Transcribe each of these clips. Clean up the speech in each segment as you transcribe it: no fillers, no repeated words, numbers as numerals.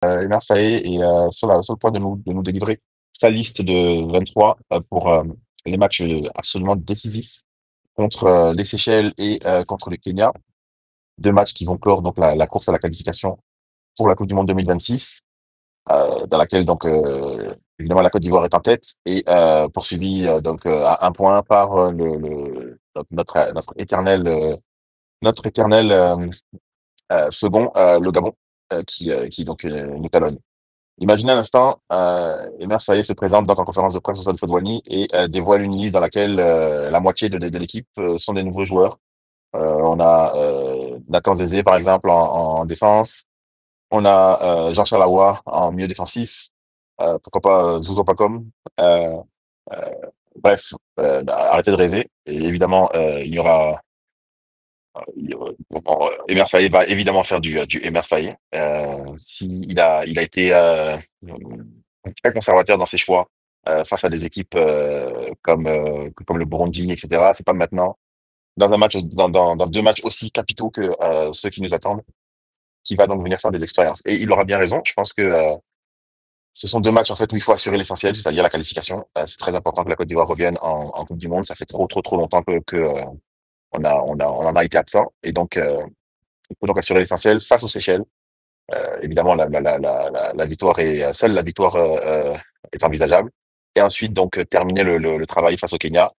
Emer Faé est sur le point de nous délivrer sa liste de 23 pour les matchs absolument décisifs contre les Seychelles et contre le Kenya. Deux matchs qui vont clore donc la course à la qualification pour la Coupe du Monde 2026, dans laquelle donc évidemment la Côte d'Ivoire est en tête et poursuivi donc à un point par notre éternel second, le Gabon, qui donc nous talonne. Imaginez un instant, Emer Faé se présente donc en conférence de presse au Stade Fodouani et dévoile une liste dans laquelle la moitié de l'équipe sont des nouveaux joueurs. On a Nathan Zézé, par exemple, en défense. On a Jean-Charles Ahoua en milieu défensif. Pourquoi pas Zouzo Pakom. Euh, euh, bref, arrêtez de rêver. Et évidemment, Emer Faé va évidemment faire du Emer Faé. Il a été très conservateur dans ses choix face à des équipes comme le Burundi, etc. C'est pas maintenant, dans un match, dans deux matchs aussi capitaux que ceux qui nous attendent, qui va donc venir faire des expériences. Et il aura bien raison. Je pense que ce sont deux matchs en fait où il faut assurer l'essentiel, c'est-à-dire la qualification. C'est très important que la Côte d'Ivoire revienne en Coupe du Monde. Ça fait trop, trop, trop longtemps que on en a été absent. Et donc, il faut donc assurer l'essentiel face aux Seychelles. Évidemment, la victoire seule la victoire est envisageable. Et ensuite, donc, terminer le travail face au Kenya.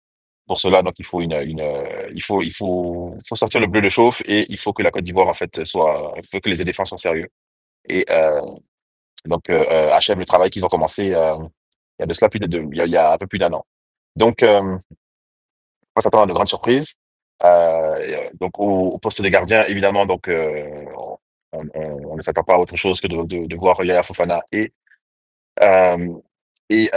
Pour cela, donc, il faut il faut sortir le bleu de chauffe et il faut que la Côte d'Ivoire, en fait, il faut que les éléphants soient sérieux et donc achèvent le travail qu'ils ont commencé il y a de cela il y a un peu plus d'un an. Donc, on s'attend à de grandes surprises. Donc au poste des gardiens, évidemment, donc on ne s'attend pas à autre chose que de voir Yaya Fofana euh, et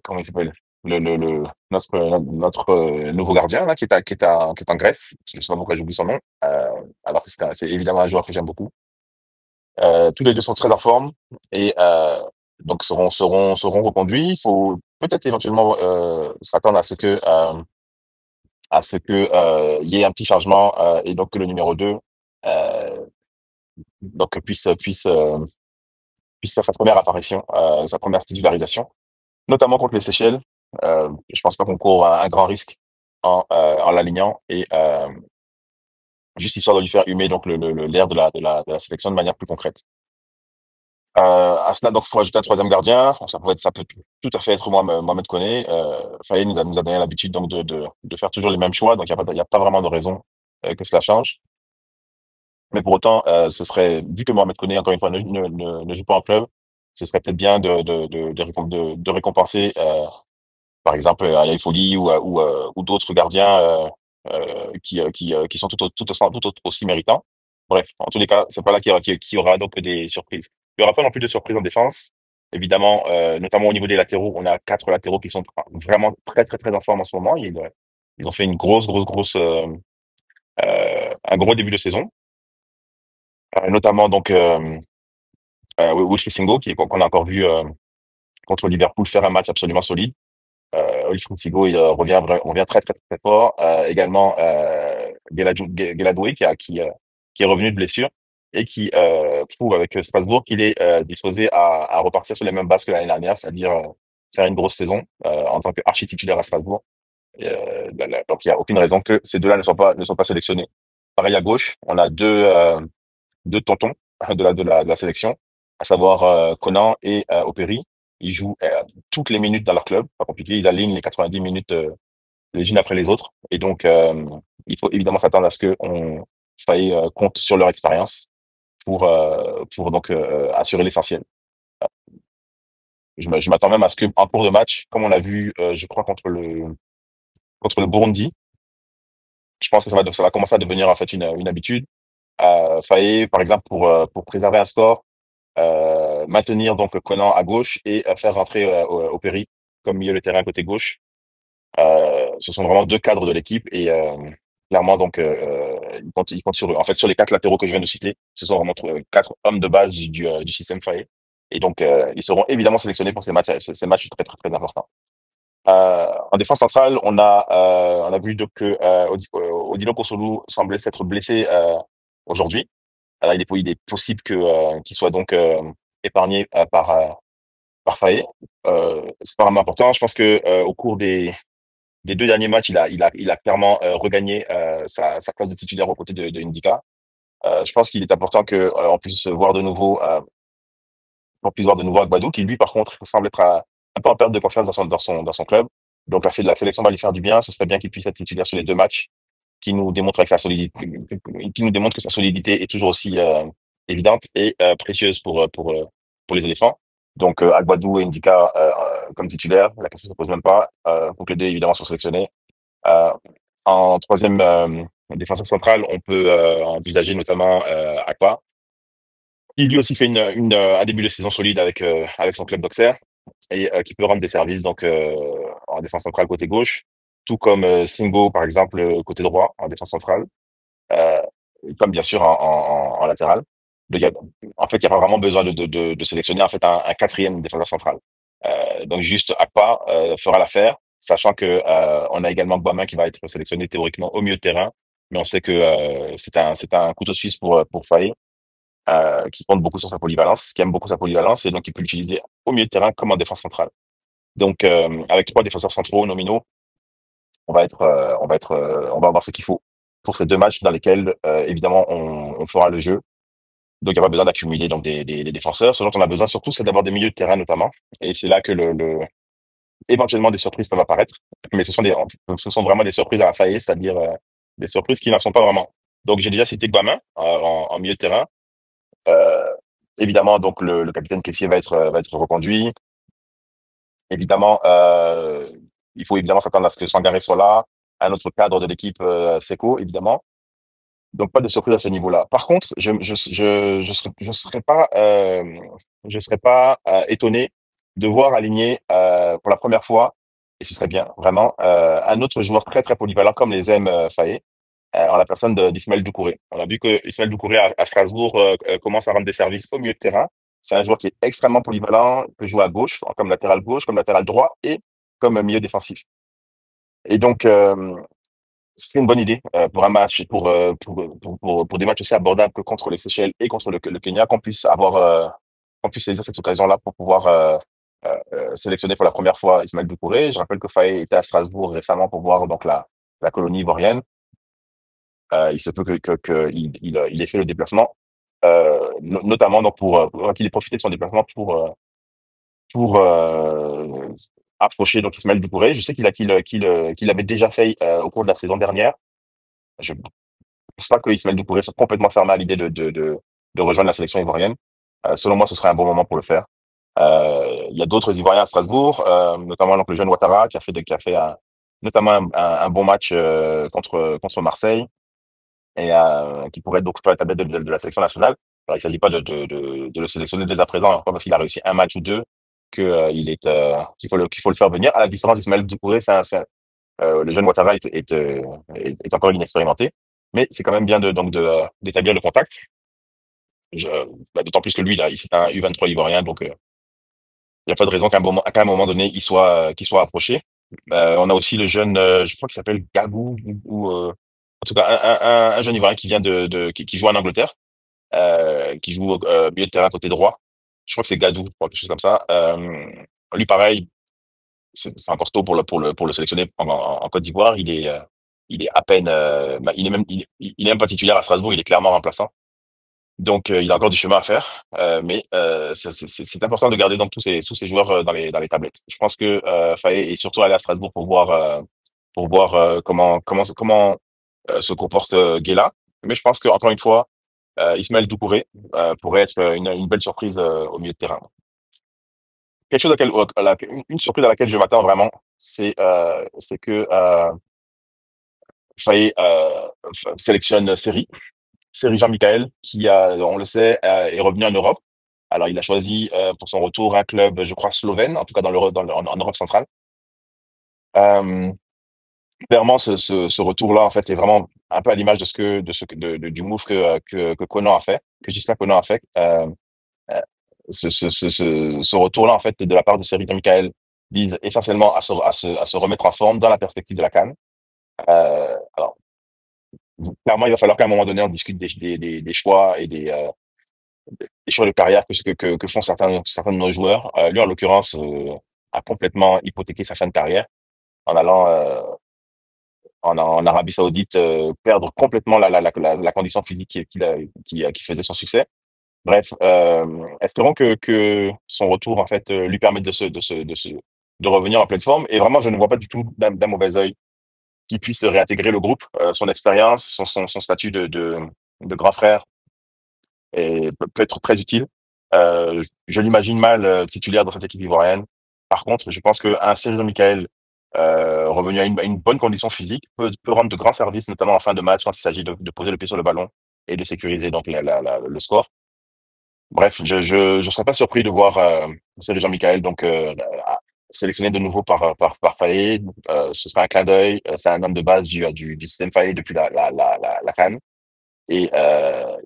comment il s'appelle notre nouveau gardien là qui est en Grèce. Je ne sais pas pourquoi j'oublie son nom. Alors que c'est évidemment un joueur que j'aime beaucoup. Tous les deux sont très en forme et donc seront reconduits. Il faut peut-être éventuellement s'attendre à ce que y ait un petit changement et donc que le numéro 2 euh, donc puisse faire sa première apparition, sa première titularisation, notamment contre les Seychelles. Je pense pas qu'on court un grand risque en l'alignant et juste histoire de lui faire humer donc l'air de la sélection de manière plus concrète. À cela, donc, il faut rajouter un troisième gardien. Ça peut tout à fait être Mohamed Koné. Faye nous a donné l'habitude donc de faire toujours les mêmes choix, donc il y a pas vraiment de raison que cela change. Mais pour autant, ce serait, vu que Mohamed Koné, encore une fois, ne joue pas en club, ce serait peut-être bien de récompenser, par exemple, Yaya Folly ou d'autres gardiens qui sont tout aussi méritants. Bref, en tous les cas, c'est pas là qu'il y aura donc des surprises. Il y aura pas non plus de surprises en défense. Évidemment, notamment au niveau des latéraux, on a quatre latéraux qui sont vraiment très, très, très en forme en ce moment. Ils ont fait une grosse, grosse, grosse, un gros début de saison. Notamment donc Wilfried Singo, qu'on a encore vu contre Liverpool faire un match absolument solide. Wilfried Singo il revient très très très fort. Également Gueladoué qui est revenu de blessure et qui prouve avec Strasbourg qu'il est disposé à repartir sur les mêmes bases que l'année dernière, c'est-à-dire faire une grosse saison en tant qu'archi-titulaire à Strasbourg. Donc il n'y a aucune raison que ces deux-là ne soient pas sélectionnés. Pareil à gauche, on a deux tontons de la sélection, à savoir Conan et Opéry. Ils jouent toutes les minutes dans leur club, pas compliqué. Ils alignent les 90 minutes les unes après les autres. Et donc, il faut évidemment s'attendre à ce qu'on faille compte sur leur expérience pour donc assurer l'essentiel. Je m'attends même à ce qu'en cours de match, comme on l'a vu, je crois, contre le Burundi, je pense que ça va commencer à devenir en fait une habitude. Faye, par exemple, pour préserver un score, maintenir donc Conan à gauche et faire rentrer Opéry comme milieu de terrain côté gauche. Ce sont vraiment deux cadres de l'équipe et clairement donc ils comptent sur eux. En fait, sur les quatre latéraux que je viens de citer, ce sont vraiment quatre hommes de base du système Faye. Et donc ils seront évidemment sélectionnés pour ces matchs très très très importants. En défense centrale, on a vu donc que Odilo Kosolu semblait s'être blessé aujourd'hui. Alors, il est possible qu'il soit donc épargné par Faé. C'est pas vraiment important. Je pense que au cours des deux derniers matchs, il a clairement regagné sa place de titulaire aux côtés de Ndika. Je pense qu'il est important que on puisse voir de nouveau Agbadou, qui lui, par contre, semble être un peu en perte de confiance dans son club. Donc, la sélection va lui faire du bien. Ce serait bien qu'il puisse être titulaire sur les deux matchs, qui nous démontre avec sa solidité, qui nous démontre que sa solidité est toujours aussi évidente et précieuse pour les éléphants. Donc, Agbadou et Ndika comme titulaire, la question ne se pose même pas. Pour que les deux, évidemment, soient sélectionnés. Euh, En troisième défenseur central, on peut envisager notamment Akpa. Il lui aussi fait un début de saison solide avec son club d'Auxerre et qui peut rendre des services donc en défense centrale côté gauche, tout comme Singo par exemple côté droit en défense centrale, euh, comme bien sûr en latéral. Donc, en fait, il n'y a pas vraiment besoin de sélectionner en fait un quatrième défenseur central. Donc juste Akpa fera l'affaire, sachant que on a également Guamin qui va être sélectionné théoriquement au milieu de terrain, mais on sait que c'est un couteau suisse pour Faye qui compte beaucoup sur sa polyvalence, qui aime beaucoup sa polyvalence, et donc il peut l'utiliser au milieu de terrain comme en défense centrale. Donc, avec trois défenseurs centraux nominaux, on va avoir ce qu'il faut pour ces deux matchs dans lesquels, évidemment, on fera le jeu. Donc, il n'y a pas besoin d'accumuler donc des défenseurs. Ce dont on a besoin surtout, c'est d'avoir des milieux de terrain notamment. Et c'est là que éventuellement des surprises peuvent apparaître. Mais ce sont vraiment des surprises à la faillite, c'est-à-dire des surprises qui n'en sont pas vraiment. Donc, j'ai déjà cité Guamin en milieu de terrain. Euh, Évidemment, donc le capitaine Caissier va être reconduit. Évidemment, il faut évidemment s'attendre à ce que Sangaré soit là, un autre cadre de l'équipe Seco, évidemment. Donc pas de surprise à ce niveau-là. Par contre, je serais pas étonné de voir aligner pour la première fois, et ce serait bien vraiment un autre joueur très très polyvalent comme les aime Faé, en la personne d'Ismaël Doucouré. On a vu que Ismaël Doucouré à Strasbourg commence à rendre des services au milieu de terrain. C'est un joueur qui est extrêmement polyvalent, il peut jouer à gauche, comme latéral droit et comme milieu défensif. Et donc, c'est une bonne idée pour un match, pour des matchs aussi abordables que contre les Seychelles et contre le Kenya, qu'on puisse saisir cette occasion-là pour pouvoir sélectionner pour la première fois Ismaël Doucouré. Je rappelle que Faye était à Strasbourg récemment pour voir donc la colonie ivoirienne. Il se peut il ait fait le déplacement, notamment donc pour qu'il ait profité de son déplacement pour approcher donc Ismaël Doucouré. Je sais qu'il l'avait déjà fait au cours de la saison dernière. Je pense pas que Ismaël Doucouré soit complètement fermé à l'idée de rejoindre la sélection ivoirienne. Selon moi, ce serait un bon moment pour le faire. Il y a d'autres Ivoiriens à Strasbourg, notamment donc le jeune Ouattara notamment un bon match contre Marseille et qui pourrait être donc sur la tablette de la sélection nationale. Alors, il ne s'agit pas de le sélectionner dès à présent, hein, pas parce qu'il a réussi un match ou deux qu'il faut le faire venir. À la différence d'Ismaël Doucouré, le jeune Ouattara est encore inexpérimenté, mais c'est quand même bien d'établir le contact. Je, D'autant plus que lui, là, c'est un U23 ivoirien, donc il n'y a pas de raison qu'à un moment donné, qu'il soit approché. On a aussi le jeune, je crois qu'il s'appelle Gabou, en tout cas un jeune ivoirien qui joue en Angleterre, qui joue milieu de terrain côté droit. Je crois que c'est Gadou, je crois, quelque chose comme ça. Lui, pareil, c'est encore tôt pour le sélectionner en Côte d'Ivoire. Il est à peine, il est même pas titulaire à Strasbourg. Il est clairement remplaçant. Donc, il a encore du chemin à faire. Mais c'est important de garder donc tous ces joueurs dans les tablettes. Je pense que Faye est surtout allé à Strasbourg pour voir comment se comporte Guela. Mais je pense que encore une fois, Ismaël Doucouré pourrait être une belle surprise au milieu de terrain. Quelque chose une surprise à laquelle je m'attends vraiment, c'est que Faye sélectionne Série Jean-Michel, qui on le sait, est revenu en Europe. Alors, il a choisi pour son retour un club, je crois, slovène, en tout cas en Europe centrale. Euh, Clairement, ce retour-là, en fait, est vraiment un peu à l'image du move que Conan a fait, que Gislain Conan a fait. Euh, ce retour-là, en fait, de la part de Série Michael, vise essentiellement à se remettre en forme dans la perspective de la CAN. Alors, clairement, il va falloir qu'à un moment donné, on discute des choix sur les carrières que font certains de nos joueurs. Lui, en l'occurrence, a complètement hypothéqué sa fin de carrière en allant en Arabie Saoudite perdre complètement la condition physique qui faisait son succès. Bref, espérons que son retour en fait lui permette de revenir en pleine forme. Et vraiment, je ne vois pas du tout d'un mauvais œil qu'il puisse réintégrer le groupe. Son expérience, son statut de grand frère et peut être très utile. Je l'imagine mal titulaire dans cette équipe ivoirienne. Par contre, je pense qu'un Sergio Michael revenu à une bonne condition physique peut rendre de grands services, notamment en fin de match quand il s'agit de poser le pied sur le ballon et de sécuriser donc le score. Bref, je serais pas surpris de voir Sergio Michael donc sélectionné de nouveau par Faye. Ce sera un clin d'œil. C'est un homme de base du système Faye depuis la CAN et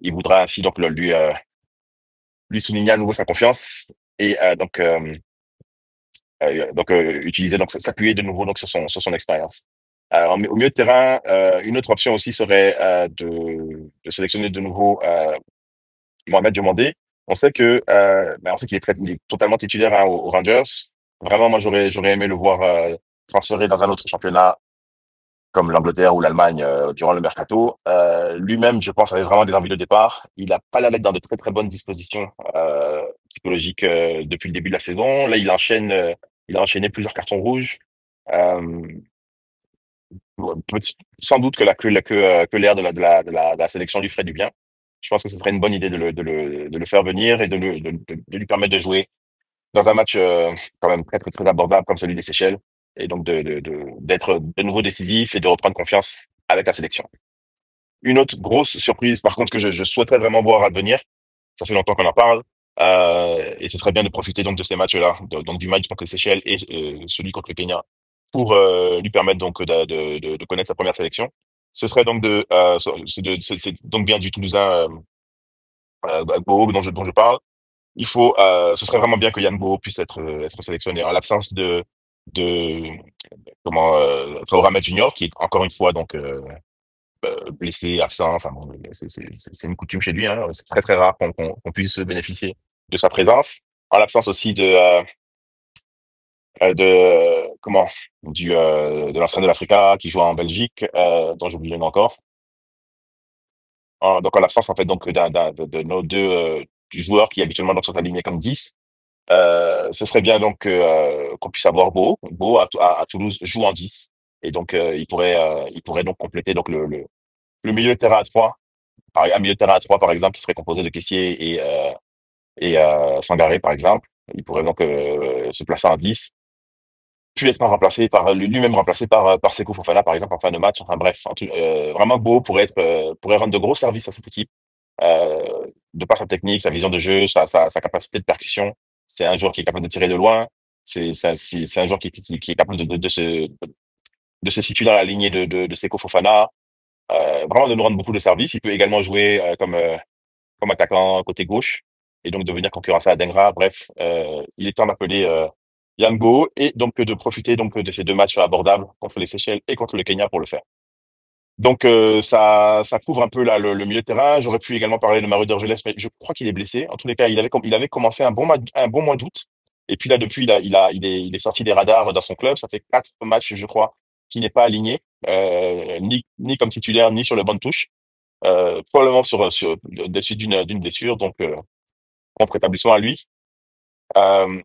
il voudra ainsi donc lui souligner à nouveau sa confiance et utiliser donc s'appuyer de nouveau donc sur son expérience. Au milieu de terrain, une autre option aussi serait de sélectionner de nouveau Mohamed Diomandé. On sait qu'il il est totalement titulaire hein, aux Rangers. Vraiment, moi j'aurais aimé le voir transféré dans un autre championnat comme l'Angleterre ou l'Allemagne durant le mercato. Lui-même, je pense, avait vraiment des envies de départ. Il n'a pas l'air d'être dans de très très bonnes dispositions psychologiques depuis le début de la saison. Là, il a enchaîné plusieurs cartons rouges. Euh, Sans doute que l'air de la sélection lui ferait du bien. Je pense que ce serait une bonne idée de le faire venir et de lui permettre de jouer dans un match quand même très très très abordable comme celui des Seychelles et donc d'être de nouveau décisif et de reprendre confiance avec la sélection. Une autre grosse surprise, par contre, que je souhaiterais vraiment voir advenir, ça fait longtemps qu'on en parle, et ce serait bien de profiter donc de ces matchs-là, donc du match contre les Seychelles et celui contre le Kenya, pour lui permettre donc de connaître sa première sélection. Ce serait donc c'est donc bien du Toulousain Bo dont je parle. Ce serait vraiment bien que Yann Bo puisse être sélectionné en l'absence de comment Traoré Junior qui est encore une fois donc blessé, absent. Enfin bon, c'est une coutume chez lui. Hein. C'est très très rare qu'on puisse bénéficier de sa présence. En l'absence aussi comment de l'ancien de l'Africa qui joue en Belgique, dont j'oublie le nom encore. Donc en l'absence en fait donc de nos deux du joueur qui habituellement donc sont alignés comme 10. Ce serait bien donc qu'on puisse avoir Beau. Beau à Toulouse joue en 10 et donc il pourrait donc compléter donc le milieu de terrain à 3. Un milieu de terrain à 3 par exemple qui serait composé de Kessié et Sangaré par exemple. Il pourrait donc se placer en 10 puis être remplacé lui-même remplacé par Seko Fofana par exemple en fin de match. Enfin bref, vraiment Beau pourrait rendre de gros services à cette équipe de par sa technique, sa vision de jeu, sa capacité de percussion. C'est un joueur qui est capable de tirer de loin. C'est un joueur qui est capable de se situer dans la lignée de Seko Fofana. Vraiment de nous rendre beaucoup de services. Il peut également jouer comme attaquant côté gauche et donc devenir concurrent à Dengra. Bref, il est temps d'appeler Yann Go et donc de profiter donc de ces deux matchs abordables contre les Seychelles et contre le Kenya pour le faire. Donc ça couvre un peu là le milieu de terrain. J'aurais pu également parler de Mario Dorgelès, mais je crois qu'il est blessé. En tous les cas, il avait commencé un bon mois d'août. Et puis là, depuis, il est sorti des radars dans son club. Ça fait 4 matchs, je crois, qu'il n'est pas aligné, ni comme titulaire, ni sur le banc de touche. Probablement des suites d'une blessure. Donc, prompt rétablissement à lui.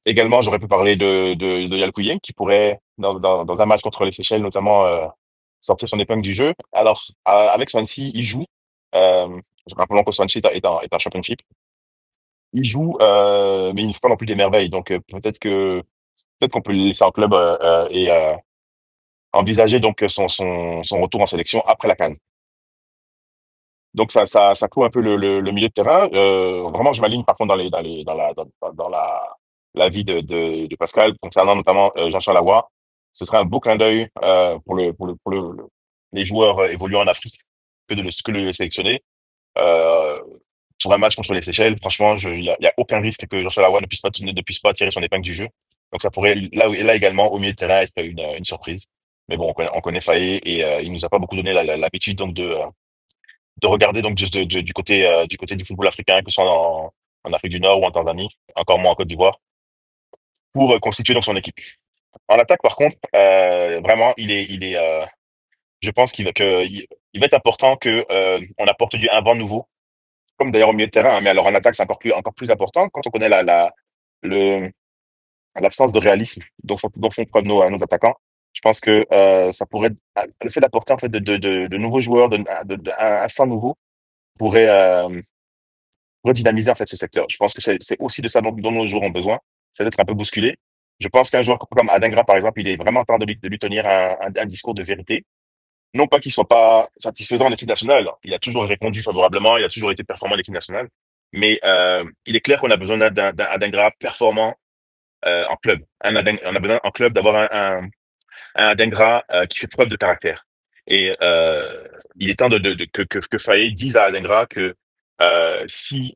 Également, j'aurais pu parler de Yalkouyen qui pourrait, dans un match contre les Seychelles notamment, sortir son épingle du jeu. Alors, avec Swansea, il joue. Euh, Rappelons que Swansea est un championship. Il joue, mais il ne fait pas non plus des merveilles. Donc, peut-être qu'on peut le laisser en club et envisager donc son retour en sélection après la CAN. Donc, ça couvre un peu le milieu de terrain. Vraiment, je m'aligne par contre la vie de Pascal concernant notamment Jean-Charles Ahoua. Ce serait un beau clin d'œil les joueurs évoluant en Afrique que de le sélectionner. Euh, pour un match contre les Seychelles, franchement, il y a aucun risque que Jean-Charles Ahoua ne puisse pas tirer son épingle du jeu. Donc ça pourrait là également au milieu de terrain être une surprise. Mais bon, on connaît Faye et il nous a pas beaucoup donné l'habitude donc de regarder donc juste du côté du football africain, que ce soit en Afrique du Nord ou en Tanzanie, encore moins en Côte d'Ivoire, pour constituer donc son équipe. En attaque, par contre, vraiment, je pense il va être important que on apporte un vent nouveau, comme d'ailleurs au milieu de terrain, hein, mais alors en attaque, c'est encore plus important quand on connaît le, l'absence de réalisme dont font preuve nos attaquants. Je pense que ça pourrait, le fait d'apporter en fait de nouveaux joueurs, un sang nouveau pourrait, redynamiser en fait ce secteur. Je pense que c'est aussi de ça dont nos joueurs ont besoin, c'est d'être un peu bousculé. Je pense qu'un joueur comme Adingra, par exemple, il est vraiment temps de lui tenir un discours de vérité. Non pas qu'il soit pas satisfaisant en équipe nationale. Il a toujours répondu favorablement, il a toujours été performant en équipe nationale. Mais il est clair qu'on a besoin d'un Adingra performant en club. On a besoin en club d'avoir un Adingra qui fait preuve de caractère. Et il est temps que Faye dise à Adingra que si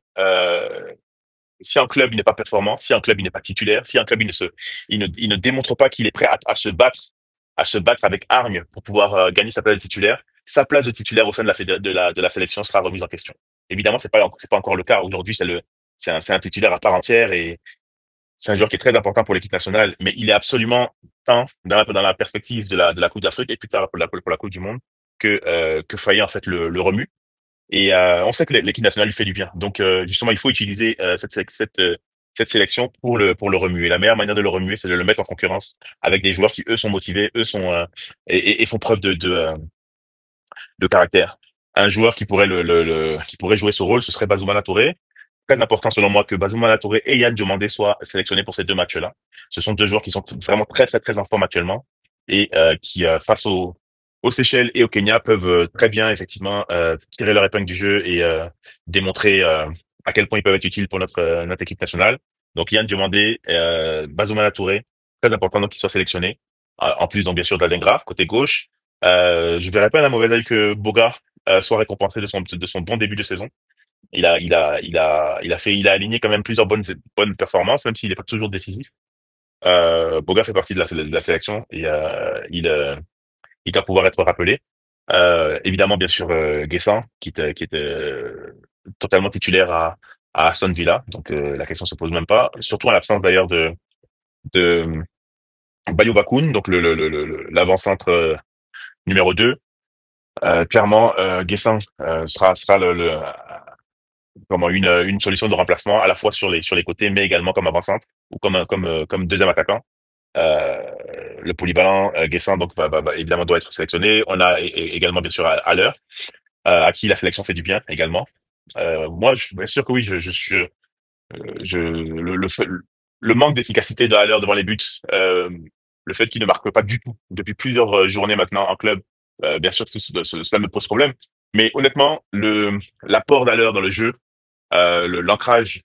un club il n'est pas performant, si un club il n'est pas titulaire, si un club il ne démontre pas qu'il est prêt à se battre avec hargne pour pouvoir gagner sa place de titulaire au sein de de la sélection sera remise en question. Évidemment, c'est pas encore le cas. Aujourd'hui, c'est un titulaire à part entière et c'est un joueur qui est très important pour l'équipe nationale, mais il est absolument temps, dans la perspective de la Coupe d'Afrique et plus tard pour la Coupe du Monde, que Faye en fait le remue. Et on sait que l'équipe nationale lui fait du bien. Donc justement, il faut utiliser cette sélection pour le remuer. La meilleure manière de le remuer, c'est de le mettre en concurrence avec des joueurs qui eux sont motivés, eux sont et font preuve de caractère. Un joueur qui pourrait jouer ce rôle, ce serait Bazoumana Touré. Très important selon moi que Bazoumana Touré et Yann Diomandé soient sélectionnés pour ces deux matchs-là. Ce sont deux joueurs qui sont vraiment très en forme actuellement et qui face aux Seychelles et au Kenya peuvent très bien effectivement tirer leur épingle du jeu et démontrer à quel point ils peuvent être utiles pour notre équipe nationale. Donc Yann Diomandé, Bazoumana Touré, très important donc qu'ils soient sélectionnés. En plus donc bien sûr d'Aldengraf côté gauche. Je verrais pas d'un mauvais œil que Boga soit récompensé de son bon début de saison. Il a aligné quand même plusieurs bonnes performances, même s'il n'est pas toujours décisif. Boga fait partie de la sélection et il doit pouvoir être rappelé. Évidemment, bien sûr, Guessant, qui était totalement titulaire à Aston Villa, donc la question se pose même pas. Surtout en l'absence d'ailleurs de Bayo Bakun, donc l'avant-centre numéro 2. Clairement, Guessant sera comment une solution de remplacement à la fois sur les côtés, mais également comme avant-centre ou comme deuxième attaquant. Euh, le polyvalent Guessant donc évidemment doit être sélectionné. On a également bien sûr à l'heure à qui la sélection fait du bien également. Moi, je suis bien sûr que oui, le manque d'efficacité de Haller devant les buts, le fait qu'il ne marque pas du tout depuis plusieurs journées maintenant en club, bien sûr, cela me pose problème. Mais honnêtement, l'apport d'Haller dans le jeu, l'ancrage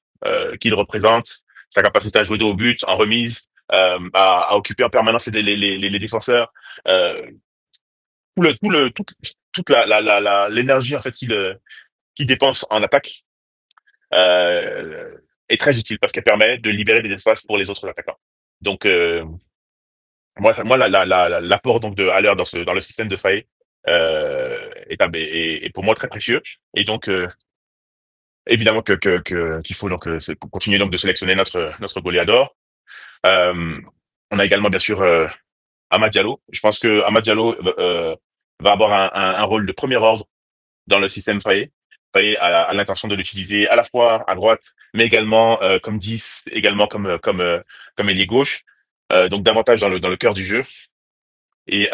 qu'il représente, sa capacité à jouer au but, en remise, à occuper en permanence les défenseurs, tout le, tout le, tout- toute l'énergie en fait qu'il dépense en attaque euh, est très utile parce qu'elle permet de libérer des espaces pour les autres attaquants. Donc moi l'apport donc de Haller dans le système de Faye est pour moi très précieux et donc évidemment qu'il faut donc continuer donc de sélectionner notre goléador. Euh, on a également bien sûr Amad Diallo. Je pense que Amad Diallo va avoir un rôle de premier ordre dans le système Faye. Faye a l'intention de l'utiliser à la fois à droite, mais également comme 10, également comme ailier gauche. Donc davantage dans le cœur du jeu. Et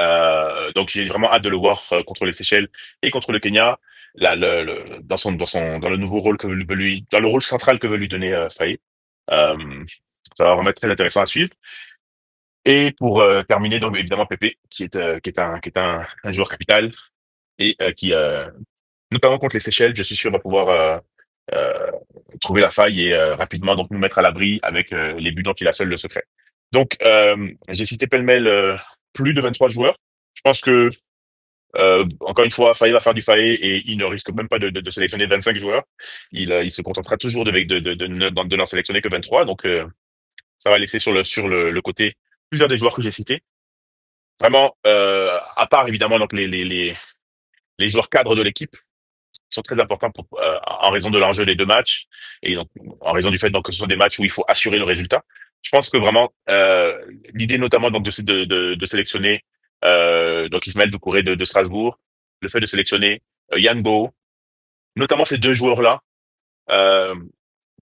donc j'ai vraiment hâte de le voir contre les Seychelles et contre le Kenya, dans le nouveau rôle dans le rôle central que veut lui donner Faye. Euh, Ça va vraiment être très intéressant à suivre. Et pour terminer, donc évidemment Pépé, qui est un joueur capital et qui notamment contre les Seychelles, je suis sûr va pouvoir euh, trouver la faille et rapidement donc nous mettre à l'abri avec les buts dont il a seul le secret. Donc j'ai cité pêle-mêle plus de 23 joueurs. Je pense que encore une fois, Faye va faire du Faye et il ne risque même pas de sélectionner 25 joueurs. Il se contentera toujours de n'en sélectionner que 23. Donc ça va laisser le côté plusieurs des joueurs que j'ai cités. Vraiment, à part évidemment donc les joueurs cadres de l'équipe, sont très importants en raison de l'enjeu des deux matchs et donc en raison du fait donc que ce sont des matchs où il faut assurer le résultat. Je pense que vraiment l'idée notamment donc de sélectionner donc Ismaël Doucouré de Strasbourg, le fait de sélectionner Yann Bo, notamment ces deux joueurs-là euh,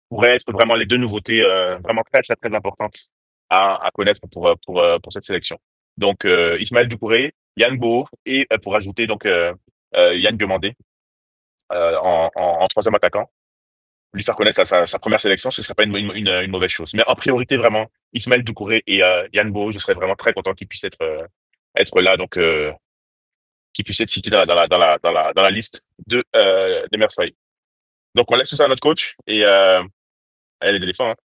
pourraient être vraiment les deux nouveautés vraiment très très très importantes à connaître pour cette sélection. Donc Ismaël Doucouré, Yann Bo et pour ajouter donc Yann Diomandé en troisième attaquant. Lui faire connaître sa première sélection, ce serait pas une mauvaise chose. Mais en priorité, vraiment, Ismaël Doucouré et Yann Bo, je serais vraiment très content qu'ils puissent être là, donc qu'ils puissent être cités dans la liste des meilleurs. Donc on laisse tout ça à notre coach et allez les éléphants. Hein.